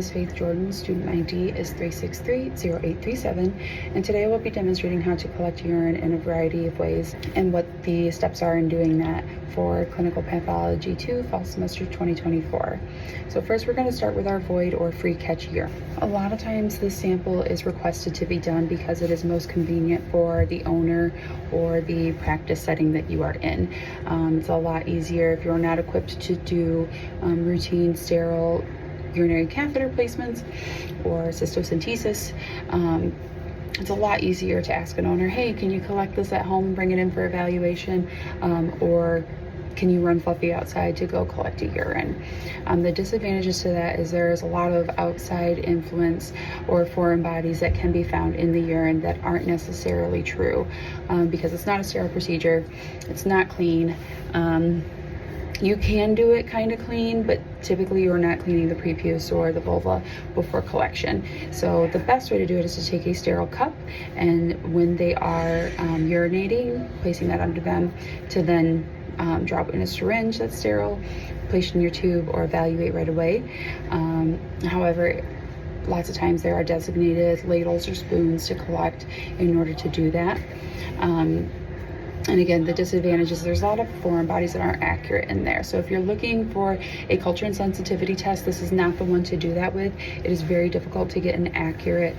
is Faith Jordan. Student ID is 3630837, and today I will be demonstrating how to collect urine in a variety of ways and what the steps are in doing that for Clinical Pathology 2 Fall Semester 2024. So first we're going to start with our void or free catch urine. A lot of times this sample is requested to be done because it is most convenient for the owner or the practice setting that you are in. It's a lot easier if you're not equipped to do routine sterile urinary catheter placements or cystocentesis. It's a lot easier to ask an owner, hey, can you collect this at home and bring it in for evaluation, or can you run Fluffy outside to go collect a urine? The disadvantages to that is there is a lot of outside influence or foreign bodies that can be found in the urine that aren't necessarily true, because it's not a sterile procedure, it's not clean. You can do it kind of clean, but typically you're not cleaning the prepuce or the vulva before collection. So the best way to do it is to take a sterile cup, and when they are urinating, placing that under them, to then drop in a syringe that's sterile, place in your tube, or evaluate right away. However, lots of times there are designated ladles or spoons to collect in order to do that. And again, the disadvantage is there's a lot of foreign bodies that aren't accurate in there. So if you're looking for a culture and sensitivity test, this is not the one to do that with. It is very difficult to get an accurate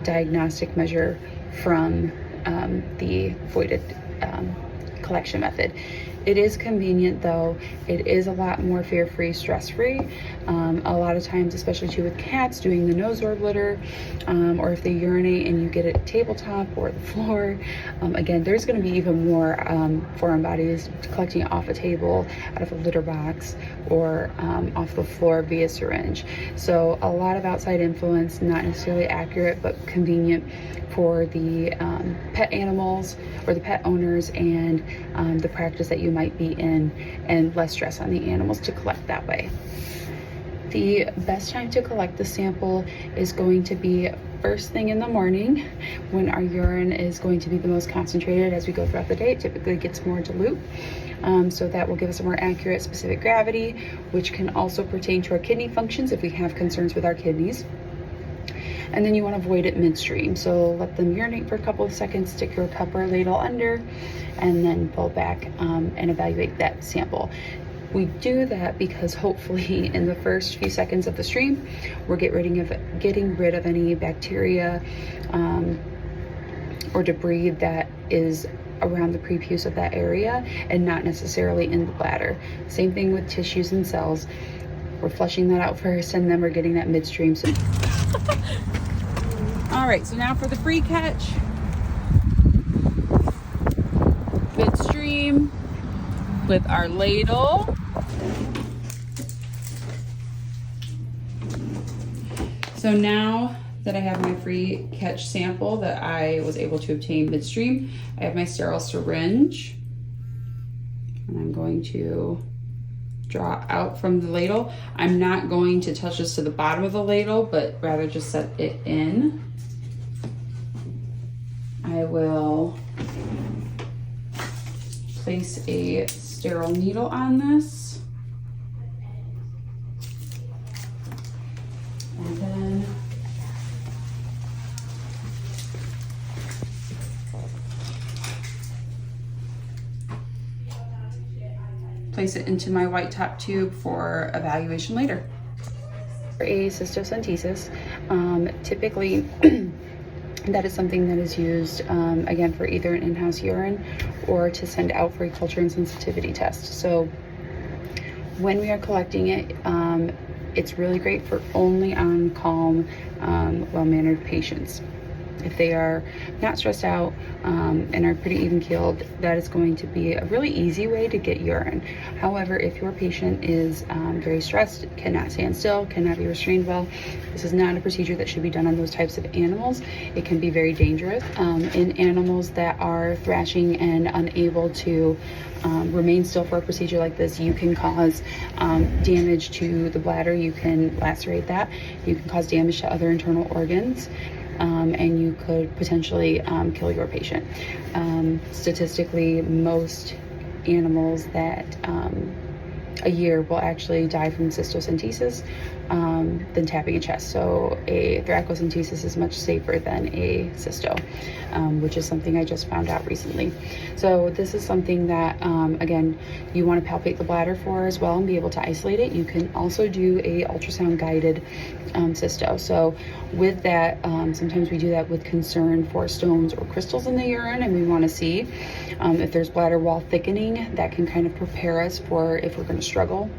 diagnostic measure from the voided collection method. It is convenient though. It is a lot more fear-free, stress-free. A lot of times, especially too with cats, doing the nose orb litter, or if they urinate and you get it tabletop or the floor, again, there's going to be even more foreign bodies collecting off a table, out of a litter box, or off the floor via syringe. So a lot of outside influence, not necessarily accurate, but convenient for the pet animals or the pet owners and the practice that you might be in, and less stress on the animals to collect that way. The best time to collect the sample is going to be first thing in the morning, when our urine is going to be the most concentrated. As we go throughout the day, it typically gets more dilute. So that will give us a more accurate specific gravity, which can also pertain to our kidney functions if we have concerns with our kidneys. And then you want to void it midstream. So let them urinate for a couple of seconds, stick your cup or ladle under, and then pull back and evaluate that sample. We do that because hopefully in the first few seconds of the stream, we're getting rid of any bacteria or debris that is around the prepuce of that area and not necessarily in the bladder. Same thing with tissues and cells. We're flushing that out first, and then we're getting that midstream. So all right, so now for the free catch. Midstream with our ladle. So now that I have my free catch sample that I was able to obtain midstream, I have my sterile syringe, and I'm going to draw out from the ladle. I'm not going to touch this to the bottom of the ladle, but rather just set it in. I will place a sterile needle on this, and then place it into my white top tube for evaluation later. For a cystocentesis, typically that is something that is used, again, for either an in-house urine or to send out for a culture and sensitivity test. So when we are collecting it, it's really great for only on calm, well-mannered patients. If they are not stressed out and are pretty even-keeled, that is going to be a really easy way to get urine. However, if your patient is very stressed, cannot stand still, cannot be restrained well, this is not a procedure that should be done on those types of animals. It can be very dangerous. In animals that are thrashing and unable to remain still for a procedure like this, you can cause damage to the bladder, you can lacerate that, you can cause damage to other internal organs. And you could potentially kill your patient. Statistically, most animals that a year will actually die from cystocentesis. than tapping a chest. So a thoracocentesis is much safer than a cysto, which is something I just found out recently. So this is something that, again, you want to palpate the bladder for as well and be able to isolate it. You can also do a ultrasound guided cysto. So with that, sometimes we do that with concern for stones or crystals in the urine, and we want to see if there's bladder wall thickening. That can kind of prepare us for if we're going to struggle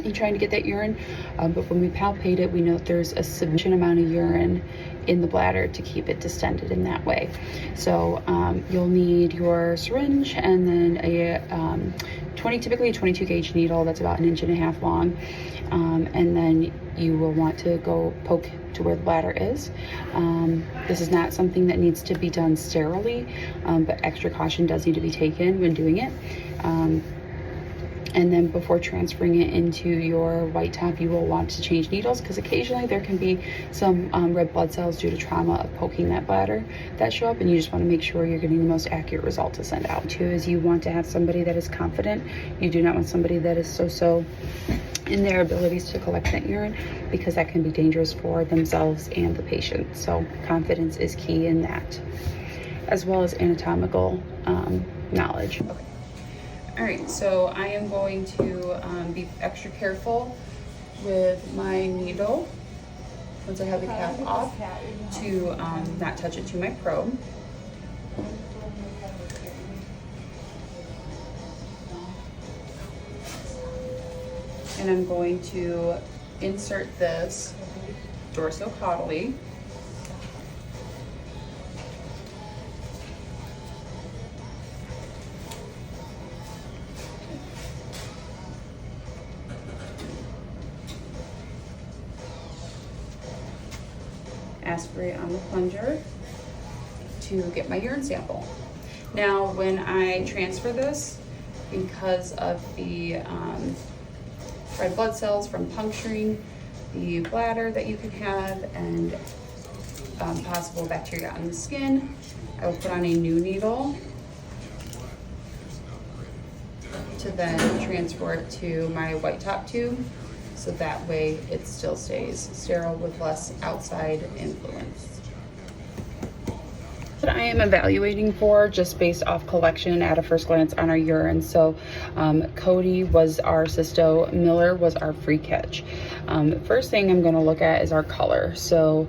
in trying to get that urine. But when we palpate it, we know that there's a sufficient amount of urine in the bladder to keep it distended in that way. So you'll need your syringe and then a typically a 22 gauge needle that's about 1.5 inches long. And then you will want to go poke to where the bladder is. This is not something that needs to be done sterilely, but extra caution does need to be taken when doing it. And then before transferring it into your white top, you will want to change needles, because occasionally there can be some red blood cells due to trauma of poking that bladder that show up, and you just want to make sure you're getting the most accurate result to send out. Too, is you want to have somebody that is confident. You do not want somebody that is so in their abilities to collect that urine, because that can be dangerous for themselves and the patient. So confidence is key in that, as well as anatomical knowledge. Okay. All right, so I am going to be extra careful with my needle once I have the cap off to not touch it to my probe. And I'm going to insert this dorsocaudally. Aspirate on the plunger to get my urine sample. Now, when I transfer this, because of the red blood cells from puncturing the bladder that you can have, and possible bacteria on the skin, I will put on a new needle to then transfer it to my white top tube, so that way it still stays sterile with less outside influence. What I am evaluating for, just based off collection at a first glance on our urine. So Cody was our cysto, Miller was our free catch. First thing I'm going to look at is our color. So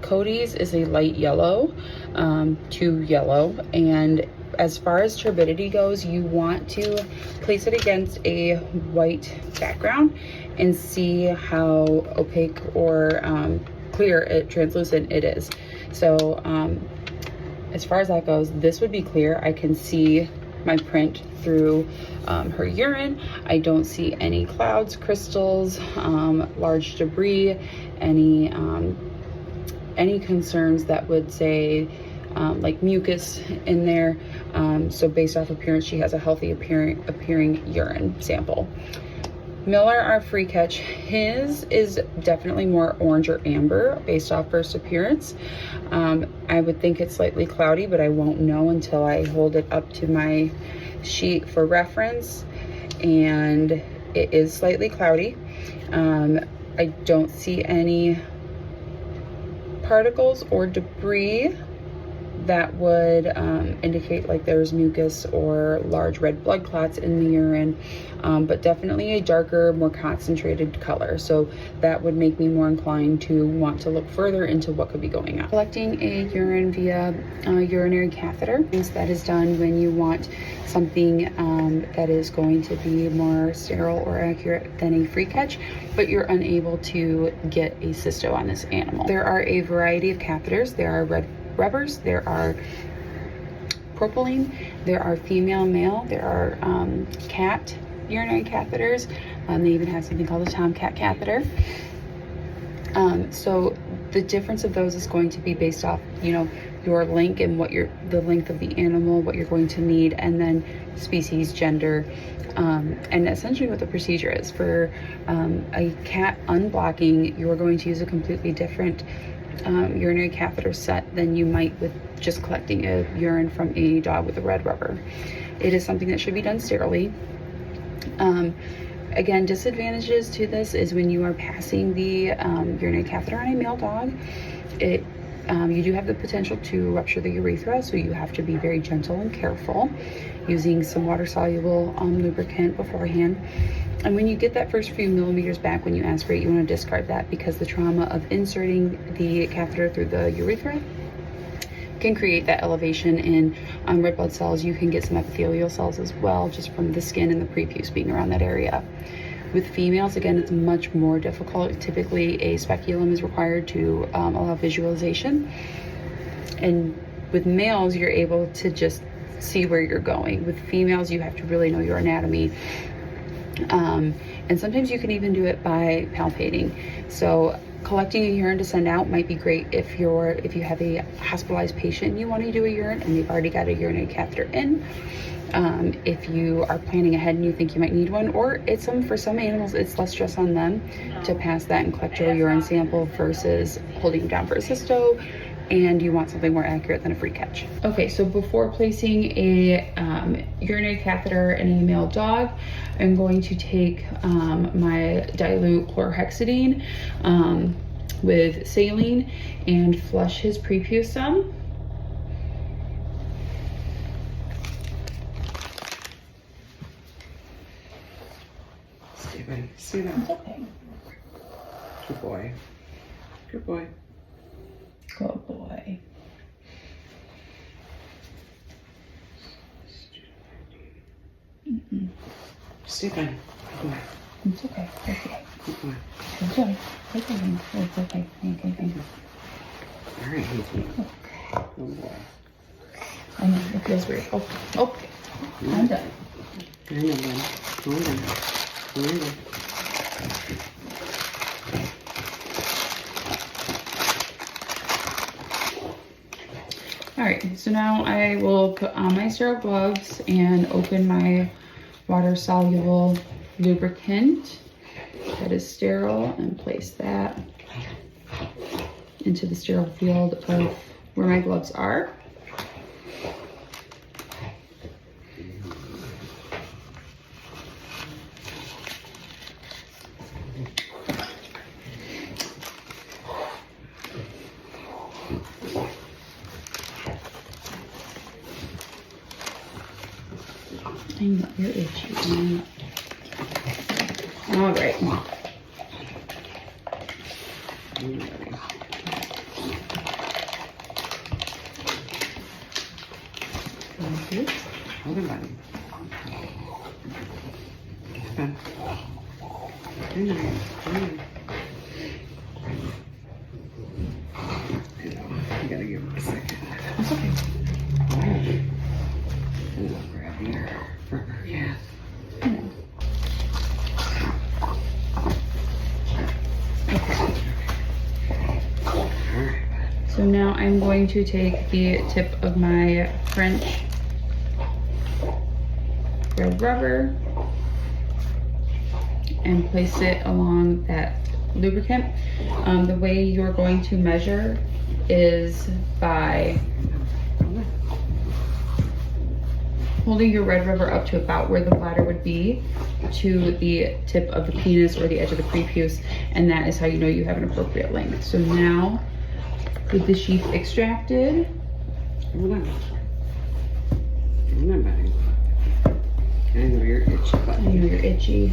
Cody's is a light yellow to yellow, and as far as turbidity goes, you want to place it against a white background and see how opaque or clear, translucent it is. So as far as that goes, this would be clear. I can see my print through her urine. I don't see any clouds, crystals, large debris, any concerns that would say like mucus in there. So based off appearance, she has a healthy appearing urine sample. Miller, our free catch, his is definitely more orange or amber based off first appearance. I would think it's slightly cloudy, but I won't know until I hold it up to my sheet for reference, and it is slightly cloudy. I don't see any particles or debris that would indicate like there's mucus or large red blood clots in the urine, but definitely a darker, more concentrated color. So that would make me more inclined to want to look further into what could be going on. Collecting a urine via urinary catheter, that is done when you want something that is going to be more sterile or accurate than a free catch, but you're unable to get a cysto on this animal. There are a variety of catheters. There are red rubbers, there are propylene, there are female, male, there are cat urinary catheters. They even have something called a tomcat catheter. So the difference of those is going to be based off, your length and the length of the animal, what you're going to need, and then species, gender, and essentially what the procedure is. For a cat unblocking, you're going to use a completely different urinary catheter set than you might with just collecting a urine from a dog with a red rubber. It is something that should be done sterilely. Again, disadvantages to this is when you are passing the urinary catheter on a male dog, you do have the potential to rupture the urethra, so you have to be very gentle and careful, using some water-soluble lubricant beforehand. And when you get that first few millimeters back when you aspirate, you want to discard that, because the trauma of inserting the catheter through the urethra can create that elevation in red blood cells. You can get some epithelial cells as well, just from the skin and the prepuce being around that area. With females, again, it's much more difficult. Typically, a speculum is required to allow visualization. And with males, you're able to just see where you're going. With females, you have to really know your anatomy. And sometimes you can even do it by palpating. So collecting a urine to send out might be great if you have a hospitalized patient and you want to do a urine and they've already got a urinary catheter in. If you are planning ahead and you think you might need one, or for some animals, it's less stress on them to pass that and collect your urine sample versus holding them down for a cysto, and you want something more accurate than a free catch. Okay, so before placing a urinary catheter in a male dog, I'm going to take my dilute chlorhexidine with saline and flush his prepuce some. Stephen, sit down. It's okay. Good boy. Good boy. Good boy. Stephen, good boy. It's okay. It's okay. Good boy. It's okay. It's okay. It's okay. Thank you. All right, Hazy. Good boy. I know, it feels weird. Oh, I'm done. I know, man. Hold on. Hold on. All right, so now I will put on my sterile gloves and open my water-soluble lubricant that is sterile and place that into the sterile field of where my gloves are. I know you're itchy. All right. Hold on, buddy. Come on. I gotta give him a second. It's okay. And I'll grab your burger. Yeah. So now I'm going to take the tip of my French red rubber and place it along that lubricant. The way you're going to measure is by holding your red rubber up to about where the bladder would be to the tip of the penis or the edge of the prepuce, and that is how you know you have an appropriate length. So now, with the sheath extracted, Hold on. Hold on, buddy. I know you're itchy, buddy. I know you're itchy.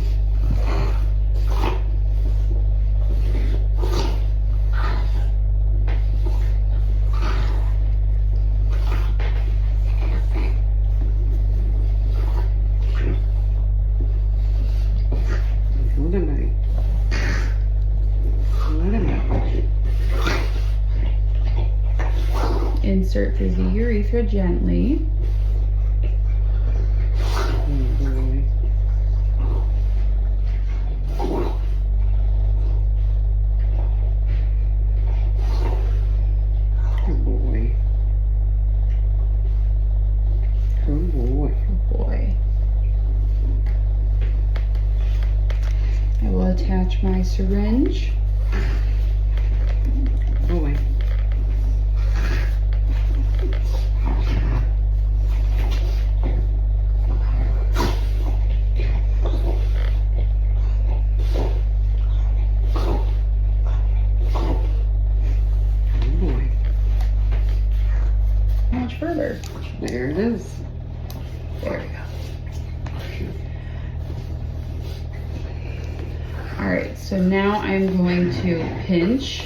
Hold on, buddy. Hold on, buddy. Insert through the urethra gently. Good boy. Good boy. Good boy. I will attach my syringe. Go away. There it is. There we go. All right, so now I'm going to pinch.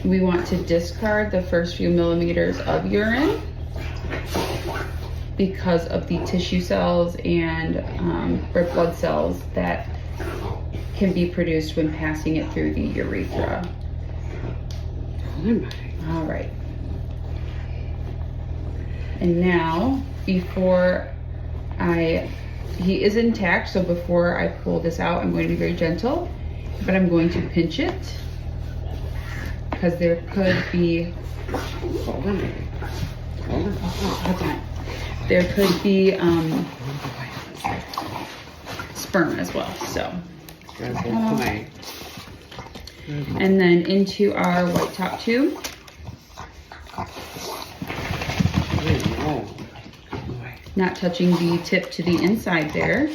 We want to discard the first few millimeters of urine because of the tissue cells and red blood cells that can be produced when passing it through the urethra. All right. And now, he is intact, so before I pull this out, I'm going to be very gentle, but I'm going to pinch it because there could be, there could be sperm as well, so. And then into our white top tube. Not touching the tip to the inside there.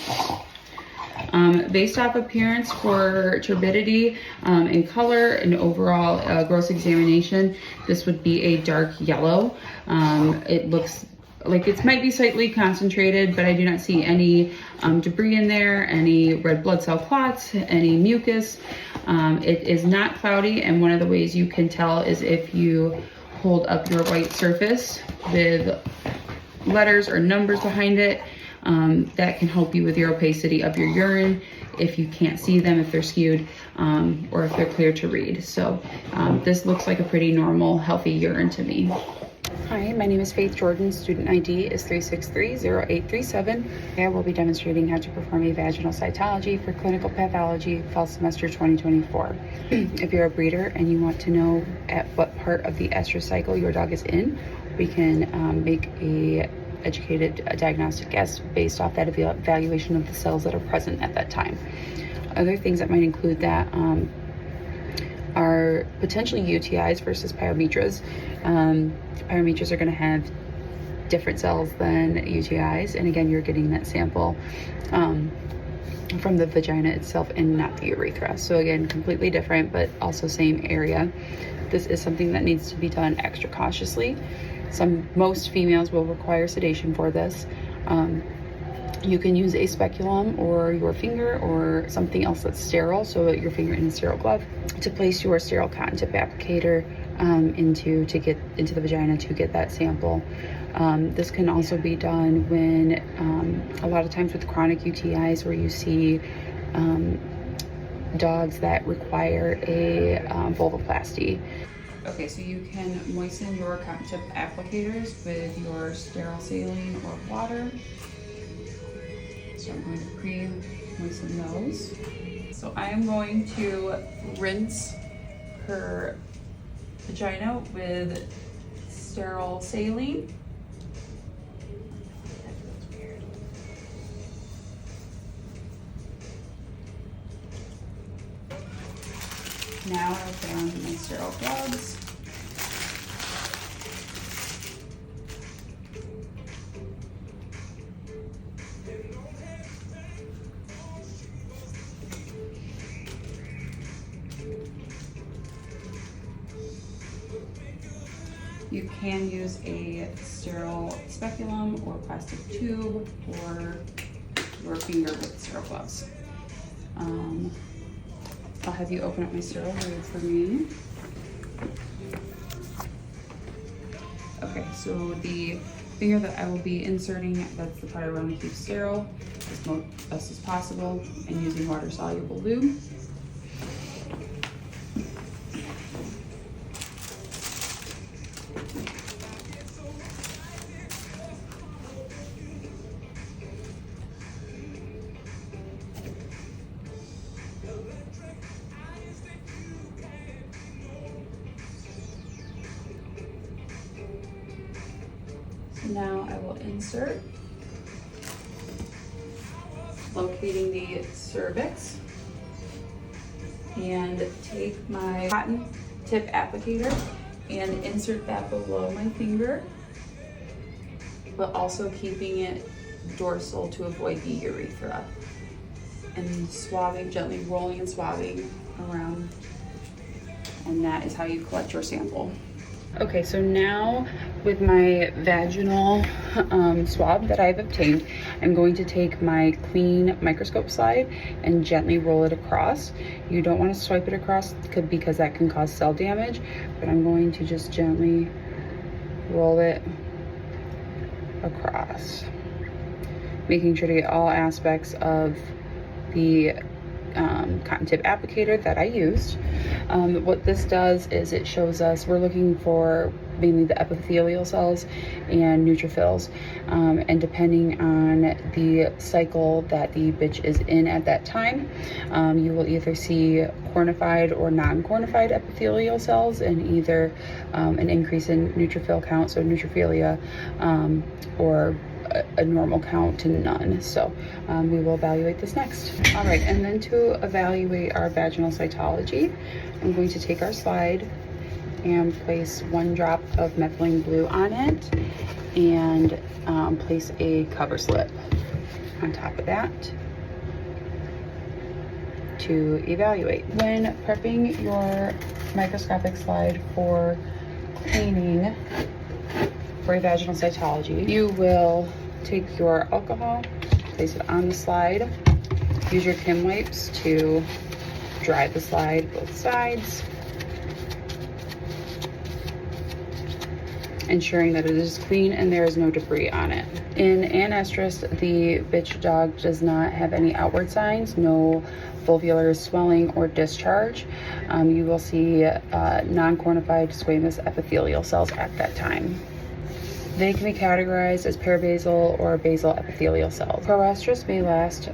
Based off appearance for turbidity and color and overall gross examination, this would be a dark yellow. It looks like it might be slightly concentrated, but I do not see any debris in there, any red blood cell clots, any mucus. It is not cloudy, and one of the ways you can tell is if you hold up your white surface with letters or numbers behind it. That can help you with your opacity of your urine if you can't see them, if they're skewed, or if they're clear to read. So this looks like a pretty normal, healthy urine to me. Hi, my name is Faith Jordan. Student ID is 3630837. I will be demonstrating how to perform a vaginal cytology for clinical pathology fall semester 2024. If you're a breeder and you want to know at what part of the estrous cycle your dog is in, we can make a educated diagnostic guess based off that evaluation of the cells that are present at that time. Other things that might include that are potentially UTIs versus pyometras. Pyometras are going to have different cells than UTIs, and again, you're getting that sample from the vagina itself and not the urethra. So again, completely different, but also same area. This is something that needs to be done extra cautiously. Most females will require sedation for this. You can use a speculum or your finger or something else that's sterile, so your finger in a sterile glove, to place your sterile cotton tip applicator to get into the vagina to get that sample. This can also be done when a lot of times with chronic UTIs where you see dogs that require a vulvoplasty. Okay, so you can moisten your cotton tip applicators with your sterile saline or water. So I'm going to pre-moisten those. So I am going to rinse her vagina with sterile saline. That feels weird. Now I'll put on my sterile gloves. You can use a sterile speculum or plastic tube or your finger with sterile gloves. I'll have you open up my sterile blade for me. Okay, so the finger that I will be inserting, that's the part I want to keep sterile as best as possible, and using water-soluble lube. Now I will insert, locating the cervix, and take my cotton tip applicator and insert that below my finger, but also keeping it dorsal to avoid the urethra, and swabbing, gently rolling and swabbing around, and that is how you collect your sample. Okay, so now with my vaginal swab that I've obtained, I'm going to take my clean microscope slide and gently roll it across. You don't want to swipe it across because that can cause cell damage, but I'm going to just gently roll it across, making sure to get all aspects of the cotton tip applicator that I used. What this does is it shows us, we're looking for mainly the epithelial cells and neutrophils, and depending on the cycle that the bitch is in at that time, you will either see cornified or non-cornified epithelial cells, and either an increase in neutrophil count, so neutrophilia, or a normal count to none. So we will evaluate this next. All right, and then to evaluate our vaginal cytology, I'm going to take our slide and place 1 drop of methylene blue on it, and place a cover slip on top of that to evaluate. When prepping your microscopic slide for cleaning for a vaginal cytology, you will take your alcohol, place it on the slide, use your Kim wipes to dry the slide both sides, ensuring that it is clean and there is no debris on it. In anestrus, the bitch dog does not have any outward signs, no vulvular swelling or discharge. You will see non-cornified squamous epithelial cells at that time. They can be categorized as parabasal or basal epithelial cells. Proestrus may last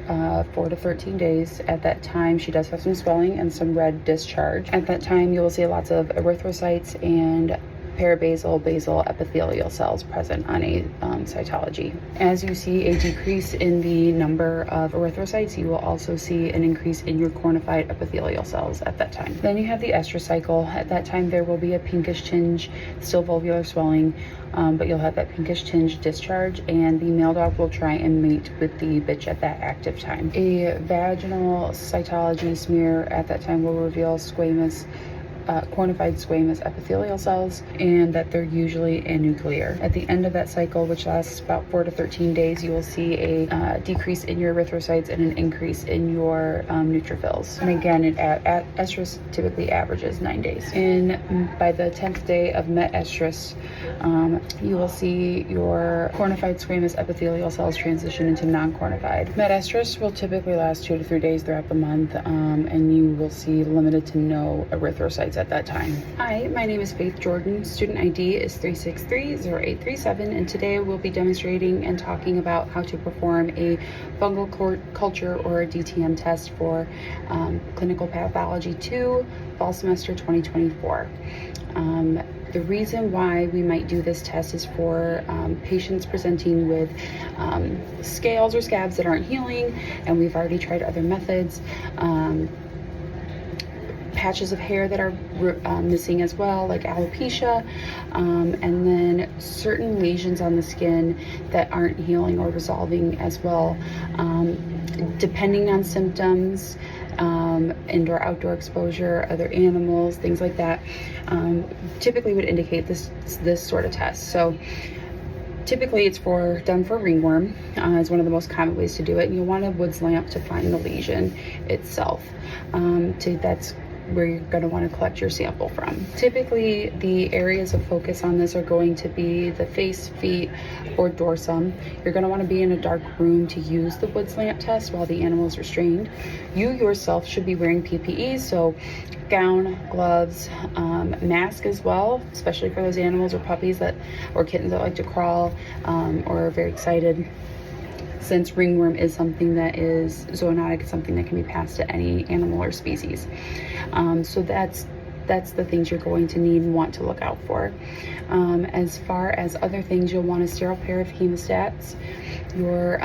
4 to 13 days. At that time, she does have some swelling and some red discharge. At that time, you will see lots of erythrocytes and parabasal basal epithelial cells present on a cytology. As you see a decrease in the number of erythrocytes, you will also see an increase in your cornified epithelial cells at that time. Then you have the estrus cycle. At that time, there will be a pinkish tinge, still vulvular swelling, but you'll have that pinkish tinge discharge, and the male dog will try and mate with the bitch at that active time. A vaginal cytology smear at that time will reveal squamous cornified squamous epithelial cells, and that they're usually anuclear. At the end of that cycle, which lasts about 4 to 13 days, you will see a decrease in your erythrocytes and an increase in your neutrophils. And again, estrus typically averages 9 days. By the 10th day of met estrus, you will see your cornified squamous epithelial cells transition into non-cornified. Met estrus will typically last 2 to 3 days throughout the month, and you will see limited to no erythrocytes at that time. Hi, my name is Faith Jordan. Student ID is 3630837, and today we'll be demonstrating and talking about how to perform a fungal culture or a DTM test for Clinical Pathology 2, fall semester 2024. The reason why we might do this test is for patients presenting with scales or scabs that aren't healing, and we've already tried other methods. Patches of hair that are missing as well, like alopecia, and then certain lesions on the skin that aren't healing or resolving as well, depending on symptoms, indoor outdoor exposure, other animals, things like that, typically would indicate this sort of test. So typically it's done for ringworm, is one of the most common ways to do it, and you'll want a Woods lamp to find the lesion itself. That's where you're going to want to collect your sample from. Typically, the areas of focus on this are going to be the face, feet, or dorsum. You're going to want to be in a dark room to use the Woods lamp test while the animal is restrained. You yourself should be wearing PPE, so gown, gloves, mask as well, especially for those animals or puppies or kittens that like to crawl or are very excited. Since ringworm is something that is zoonotic, it's something that can be passed to any animal or species. So that's the things you're going to need and want to look out for. As far as other things, you'll want a sterile pair of hemostats, your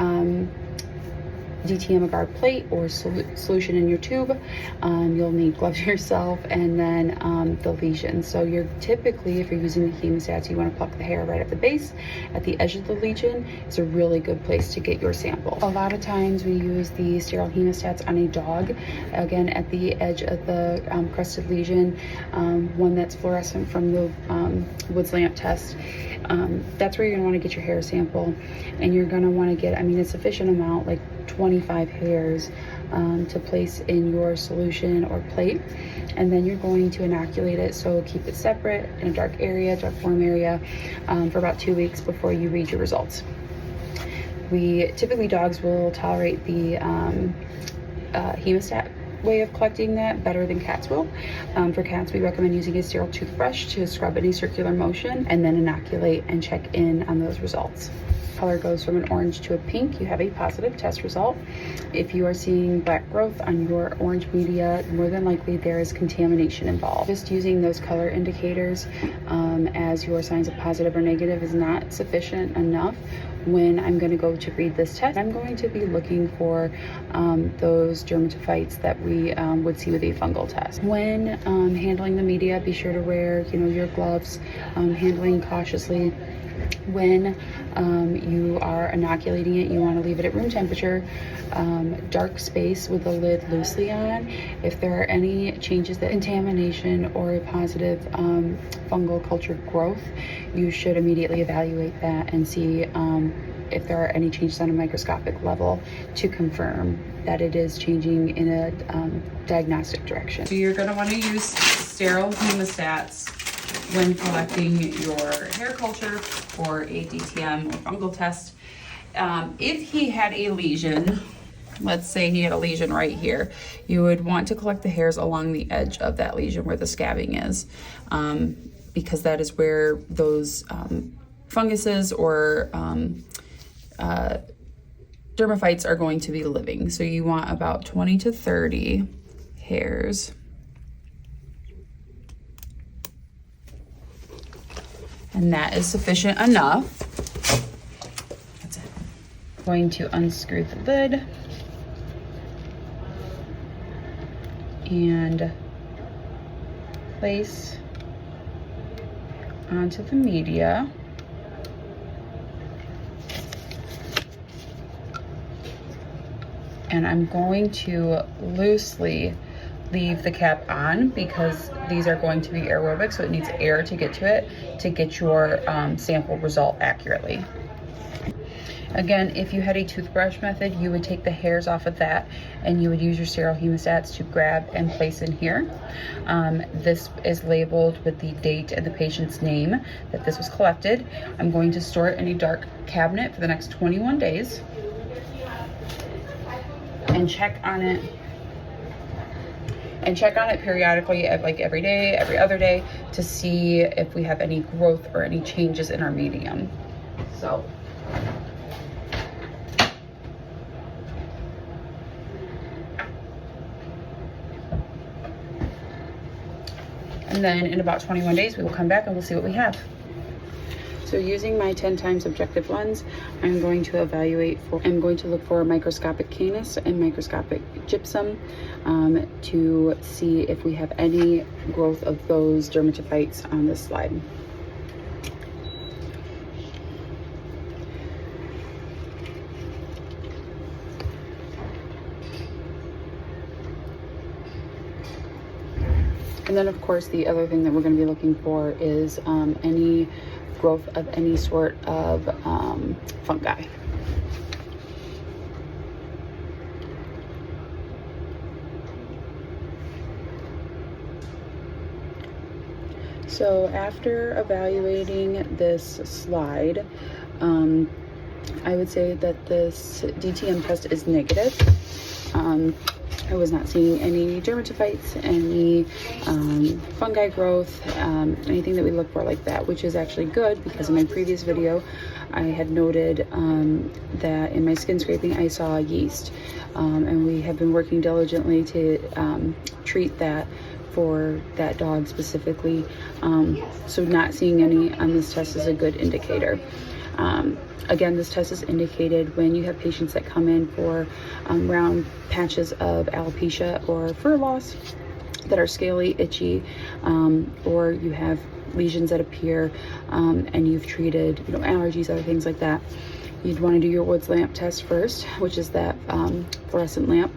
DTM agar plate or solution in your tube. You'll need gloves yourself, and then the lesion. So you're typically, if you're using the hemostats, you want to pluck the hair right at the base. At the edge of the lesion is a really good place to get your sample. A lot of times we use the sterile hemostats on a dog, again at the edge of the crested lesion, one that's fluorescent from the Woods lamp test. That's where you're going to want to get your hair sample, and you're going to want to get, I mean, a sufficient amount, like 25 hairs to place in your solution or plate, and then you're going to inoculate it. So keep it separate in a dark area, dark warm area, for about 2 weeks before you read your results. Typically dogs will tolerate the hemostat way of collecting that better than cats will. For cats, we recommend using a sterile toothbrush to scrub any circular motion and then inoculate and check in on those results. Color goes from an orange to a pink, you have a positive test result. If you are seeing black growth on your orange media, more than likely there is contamination involved. Just using those color indicators as your signs of positive or negative is not sufficient enough. When I'm going to go to read this test, I'm going to be looking for those dermatophytes that we would see with a fungal test. When handling the media, be sure to wear, your gloves, handling cautiously. When you are inoculating it, you want to leave it at room temperature, dark space with the lid loosely on. If there are any changes, that contamination or a positive fungal culture growth, you should immediately evaluate that and see if there are any changes on a microscopic level to confirm that it is changing in a diagnostic direction. So you're going to want to use sterile hemostats when collecting your hair culture for a DTM or fungal test. If he had a lesion, let's say he had a lesion right here, you would want to collect the hairs along the edge of that lesion where the scabbing is, because that is where those funguses or dermophytes are going to be living. So you want about 20 to 30 hairs. And that is sufficient enough. That's it. Going to unscrew the lid and place onto the media. And I'm going to loosely leave the cap on because these are going to be aerobic, so it needs air to get to it to get your sample result accurately. Again, if you had a toothbrush method, you would take the hairs off of that and you would use your sterile hemostats to grab and place in here. This is labeled with the date and the patient's name that this was collected. I'm going to store it in a dark cabinet for the next 21 days and check on it periodically, like every day, every other day, to see if we have any growth or any changes in our medium. So and then in about 21 days we will come back and we'll see what we have. So using my 10 times objective lens, I'm going to look for microscopic canis and microscopic gypsum to see if we have any growth of those dermatophytes on this slide. And then of course the other thing that we're going to be looking for is any growth of any sort of fungi. So after evaluating this slide, I would say that this DTM test is negative. I was not seeing any dermatophytes, any fungi growth, anything that we look for like that, which is actually good because in my previous video I had noted that in my skin scraping I saw yeast, and we have been working diligently to treat that for that dog specifically. So not seeing any on this test is a good indicator. Again, this test is indicated when you have patients that come in for round patches of alopecia or fur loss that are scaly, itchy, or you have lesions that appear and you've treated, allergies, other things like that. You'd want to do your Woods lamp test first, which is that fluorescent lamp.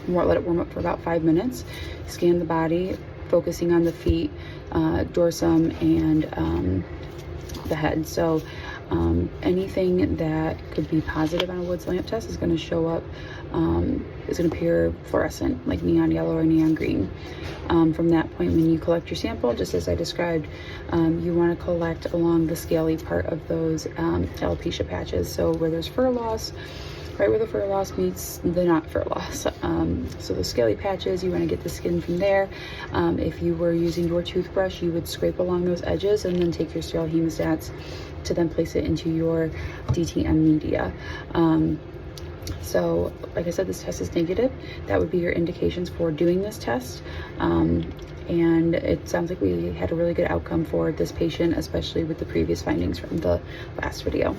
Let it warm up for about 5 minutes. Scan the body, focusing on the feet, dorsum, and the head. So anything that could be positive on a Woods lamp test is going to show up, is going to appear fluorescent, like neon yellow or neon green. From that point, when you collect your sample, just as I described, you want to collect along the scaly part of those alopecia patches. So where there's fur loss, right where the fur loss meets the not fur loss. So the scaly patches, you want to get the skin from there. If you were using your toothbrush, you would scrape along those edges and then take your sterile hemostats to then place it into your DTM media. So like I said, this test is negative. That would be your indications for doing this test. And it sounds like we had a really good outcome for this patient, especially with the previous findings from the last video.